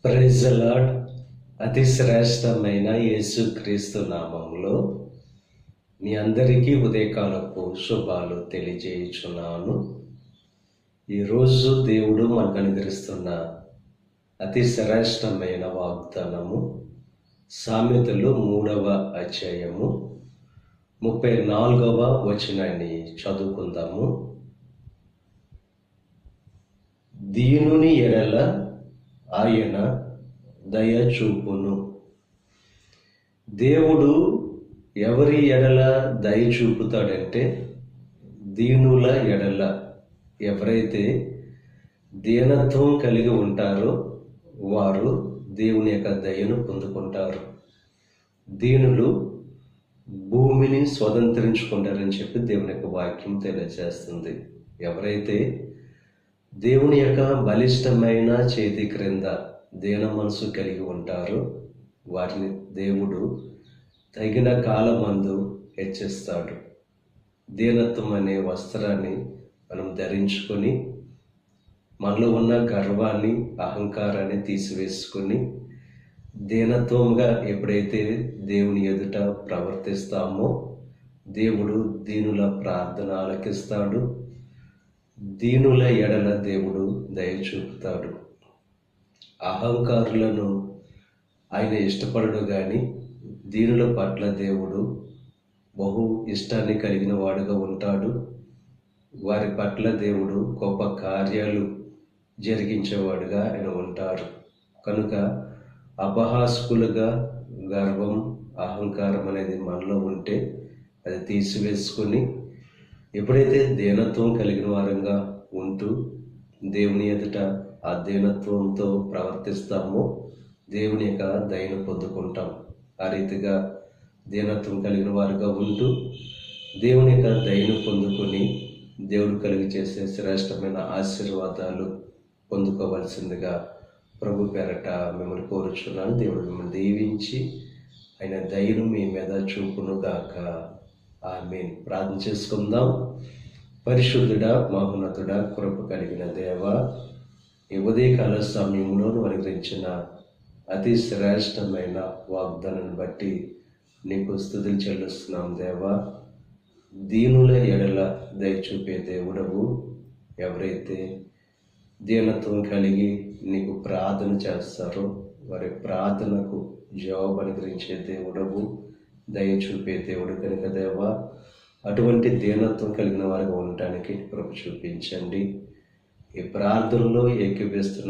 Praise the lord. అతి శ్రేష్టమైన యేసుక్రీస్తు నామములో మీ అందరికీ ఉదయకాలపు శుభాలు తెలియజేయుచున్నాను. ఈరోజు దేవుడు మనకు అనుగ్రహిస్తున్న అతి శ్రేష్టమైన వాగ్దానము సామెతలు 3వ అధ్యాయము 34వ వచనాన్ని చదువుకుందాము. దీనుని ఎడల ఆయన దయ చూపును. దేవుడు ఎవరి ఎడల దయ చూపుతాడంటే, దీనుల ఎడల. ఎవరైతే దీనత్వం కలిగి ఉంటారో వారు దేవుని యొక్క దయను పొందుకుంటారు. దీనులు భూమిని స్వతంత్రించుకుంటారని చెప్పి దేవుని యొక్క వాక్యం తెలియజేస్తుంది. ఎవరైతే దేవుని యొక్క బలిష్టమైన చేతి క్రింద దీన మనసు కలిగి ఉంటారో వారిని దేవుడు తగిన కాలమందు హెచ్చిస్తాడు. దీనత్వం అనే వస్త్రాన్ని మనం ధరించుకొని మనలో ఉన్న గర్వాన్ని, అహంకారాన్ని తీసివేసుకొని దీనత్వంగా ఎప్పుడైతే దేవుని ఎదుట ప్రవర్తిస్తామో దేవుడు దీనుల ప్రార్థన ఆలకిస్తాడు. దీనుల ఎడల దేవుడు దయ చూపుతాడు. అహంకారులను ఆయన ఇష్టపడడు కానీ దీనుల పట్ల దేవుడు బహు ఇష్టాన్ని కలిగిన వాడుగా ఉంటాడు. వారి పట్ల దేవుడు గొప్ప కార్యాలు జరిగించేవాడుగా ఆయన ఉంటారు. కనుక అపహాస్కులుగా గర్వం, అహంకారం అనేది మనలో ఉంటే అది తీసివేసుకొని ఎప్పుడైతే దీనత్వం కలిగిన వారంగా ఉంటూ దేవుని ఎదుట ఆ దీనత్వంతో ప్రవర్తిస్తామో దేవుని యొక్క దయను పొందుకుంటాం. ఆ రీతిగా దీనత్వం కలిగిన వారుగా ఉంటూ దేవుని యొక్క దయను పొందుకొని దేవుడు కలిగి చేసే శ్రేష్టమైన ఆశీర్వాదాలు పొందుకోవలసిందిగా ప్రభు పేరట మిమ్మల్ని కోరుచున్నాను. దేవుడు మిమ్మల్ని దీవించి ఆయన దయను మీ మీద చూపునుగాక. ఆమేన్. ప్రార్థన చేసుకుందాం. పరిశుద్ధుడా, మహోన్నతుడా, కృప కలిగిన దేవ, ఈ ఉదయకాల సమయంలో అనుగ్రహించిన అతి శ్రేష్టమైన వాగ్దానాన్ని బట్టి నీకు స్తుతులు చెల్లిస్తున్నాం దేవా. దీనుల ఎడల దయ చూపే దేవుడవు. ఎవరైతే దీనత్వం కలిగి నీకు ప్రార్థన చేస్తారో వారి ప్రార్థనకు జవాబు అనుగ్రహించే దేవుడవు, దయ చూపే దేవుడు కనుక దేవా, అటువంటి దీనత్వం కలిగిన వారిగా ఉండటానికి కృప చూపించండి. ఈ ప్రార్థనలో ఏకీభవిస్తున్న